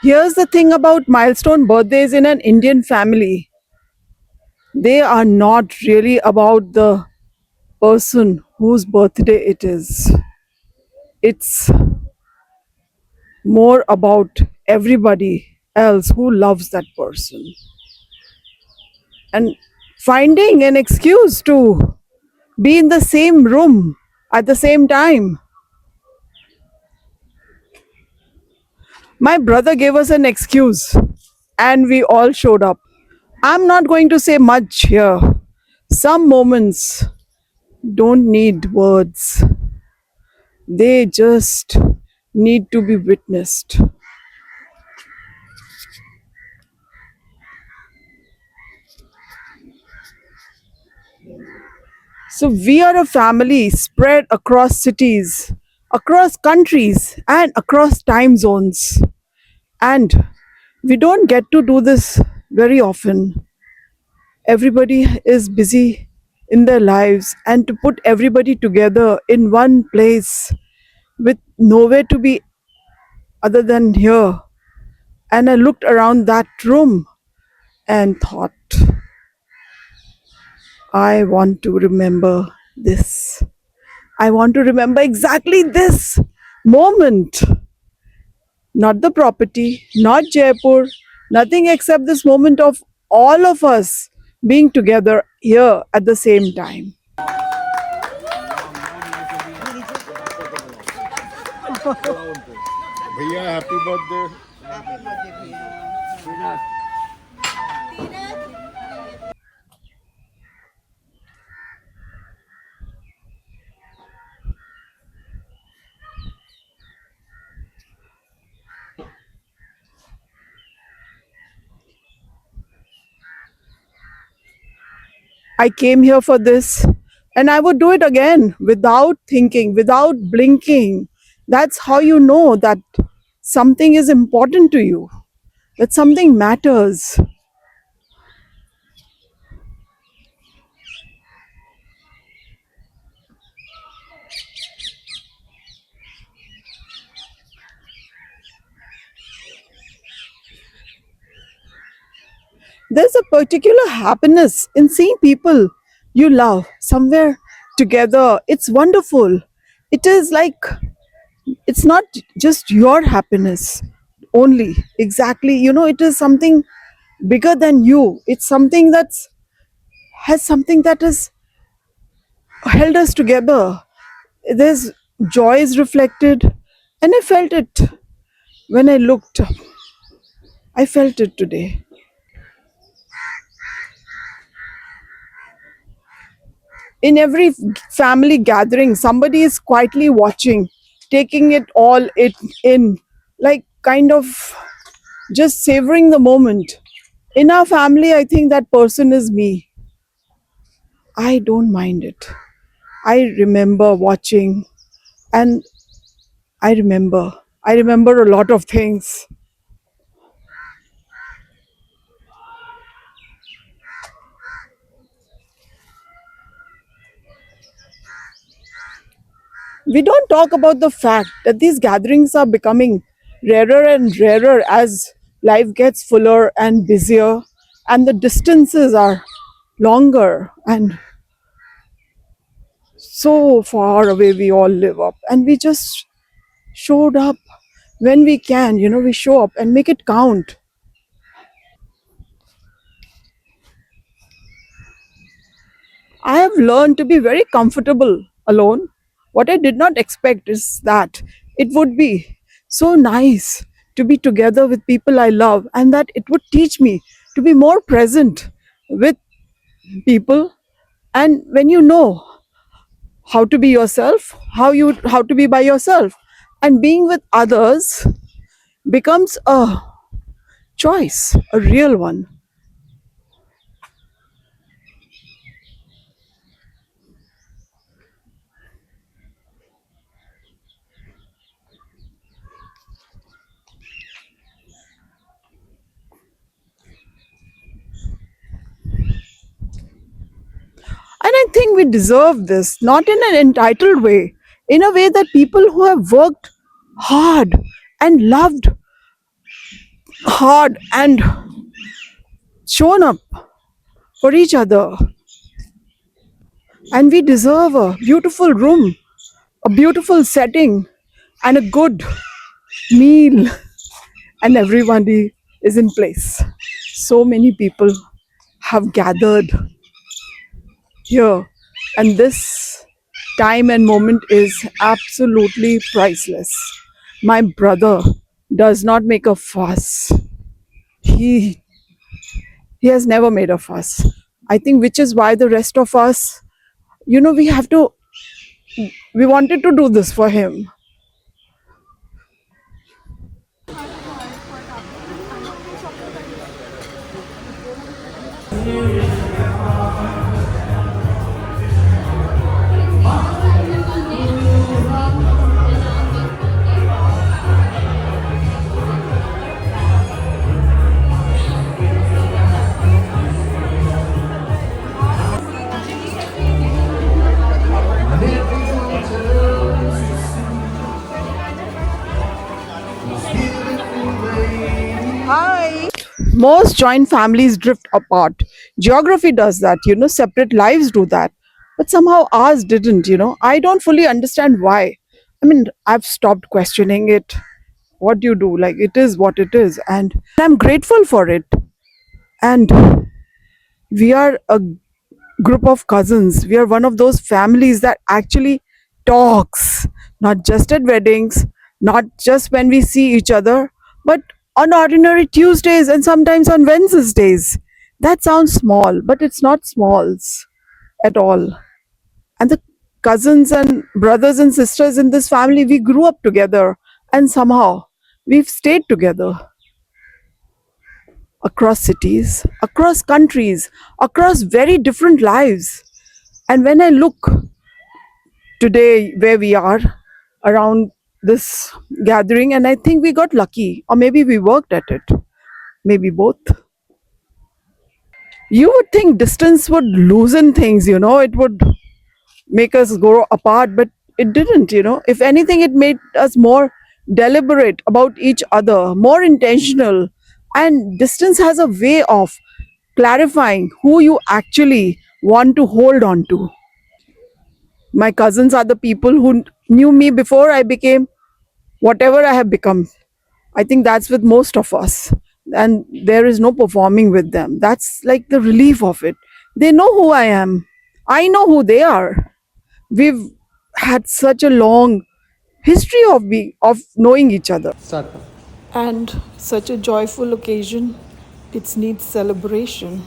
Here's the thing about milestone birthdays in an Indian family, they are not really about the person whose birthday it is. It's more about everybody else who loves that person and finding an excuse to be in the same room at the same time. My brother gave us an excuse and we all showed up. I'm not going to say much here. Some moments don't need words, they just need to be witnessed. So, we are a family spread across cities, across countries, and across time zones. And we don't get to do this very often. Everybody is busy in their lives, and to put everybody together in one place with nowhere to be other than here. And I looked around that room and thought, I want to remember this. I want to remember exactly this moment. Not the property, not Jaipur, nothing except this moment of all of us being together here at the same time. भैया happy birthday. I came here for this and I would do it again without thinking, without blinking. That's how you know that something is important to you, that something matters. There's a particular happiness in seeing people you love somewhere together. It's wonderful. It is like it's not just your happiness only. Exactly. It is something bigger than you. It's something that's has something that has held us together. There's joy is reflected, and I felt it when I looked up. I felt it today. In every family gathering, somebody is quietly watching, taking it all in, like kind of just savoring the moment. In our family, I think that person is me. I don't mind it. I remember watching, and I remember a lot of things. We don't talk about the fact that these gatherings are becoming rarer and rarer as life gets fuller and busier, and the distances are longer and so far away we all live up, and we just showed up when we can. We show up and make it count. I have learned to be very comfortable alone. What I did not expect is that it would be so nice to be together with people I love, and that it would teach me to be more present with people. And when you know how to be yourself, how to be by yourself, and being with others becomes a choice, a real one. And I think we deserve this, not in an entitled way, in a way that people who have worked hard and loved hard and shown up for each other. And we deserve a beautiful room, a beautiful setting, and a good meal, and everybody is in place. So many people have gathered here, and this time and moment is absolutely priceless. My brother does not make a fuss. He he has never made a fuss. I think which is why the rest of us, we wanted to do this for him. Hi. Most joint families drift apart. Geography does that, separate lives do that. But somehow ours didn't. I don't fully understand why. I mean, I've stopped questioning it. What do you do? Like, it is what it is. And I'm grateful for it. And we are a group of cousins. We are one of those families that actually talks, not just at weddings, not just when we see each other, but on ordinary Tuesdays and sometimes on Wednesdays. That sounds small, but it's not smalls at all. And the cousins and brothers and sisters in this family, we grew up together and somehow we've stayed together across cities, across countries, across very different lives. And when I look today where we are around this gathering, and I think we got lucky, or maybe we worked at it, maybe both. You would think distance would loosen things, it would make us grow apart, but it didn't. If anything, it made us more deliberate about each other, more intentional. And distance has a way of clarifying who you actually want to hold on to. My cousins are the people who knew me before I became whatever I have become. I think that's with most of us. And there is no performing with them. That's like the relief of it. They know who I am. I know who they are. We've had such a long history of knowing each other. And such a joyful occasion, it needs celebration.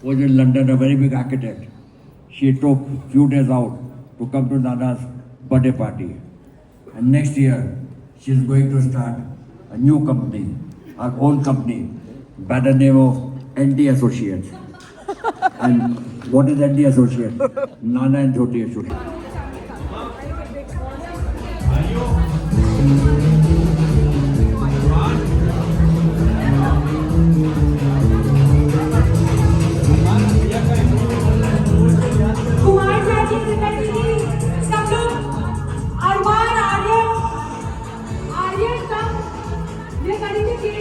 Was in London, a very big architect. She took few days out to come to Nana's birthday party. And next year, she's going to start a new company, our own company, by the name of NT Associates. And what is ND associate? Nana and Jyoti associate. Kumar साथी कृपया कीजिए सब लोग अरमान आर्यन आर्यन सब ये करेंगे कि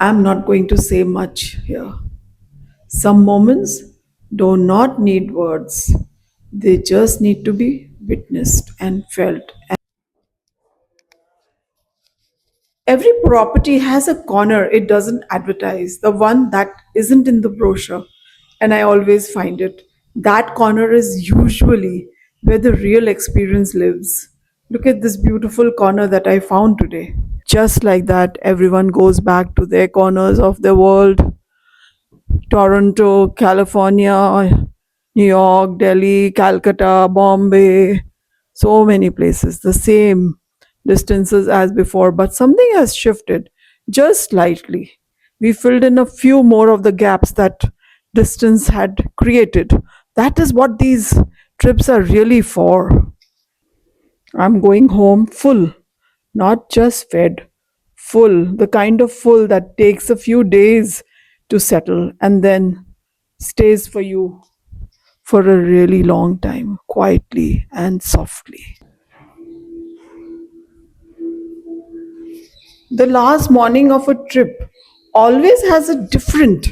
I'm not going to say much here. Some moments do not need words, they just need to be witnessed and felt. Every property has a corner it doesn't advertise, the one that isn't in the brochure. And I always find it. That corner is usually where the real experience lives. Look at this beautiful corner that I found today. Just like that, everyone goes back to their corners of the world. Toronto, California, New York, Delhi, Calcutta, Bombay, so many places, the same distances as before, but something has shifted just slightly. We filled in a few more of the gaps that distance had created. That is what these trips are really for. I'm going home full, not just fed, full, the kind of full that takes a few days to settle and then stays for you for a really long time, quietly and softly. The last morning of a trip always has a different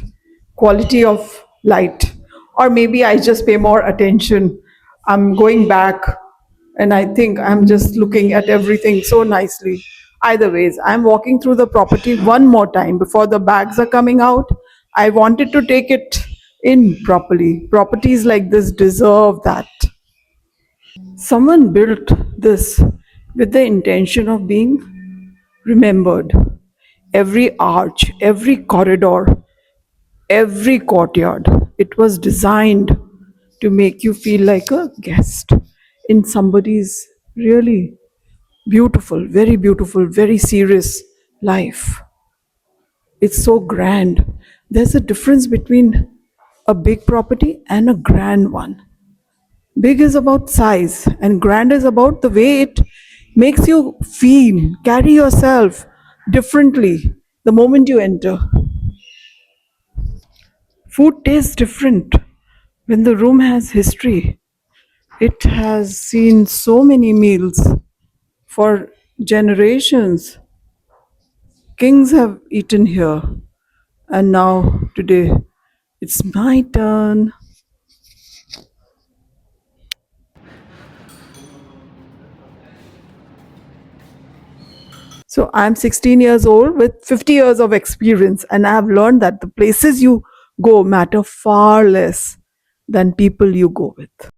quality of light. Or maybe I just pay more attention. I'm going back and I think I'm just looking at everything so nicely. Either ways, I'm walking through the property one more time before the bags are coming out. I wanted to take it in properly. Properties like this deserve that. Someone built this with the intention of being remembered. Every arch, every corridor, every courtyard, it was designed to make you feel like a guest in somebody's really beautiful, very serious life. It's so grand. There's a difference between a big property and a grand one. Big is about size, and grand is about the way it makes you feel, carry yourself differently the moment you enter. Food tastes different when the room has history. It has seen so many meals for generations. Kings have eaten here, and now today it's my turn. So I'm 16 years old with 50 years of experience, and I've learned that the places you go matter far less than people you go with.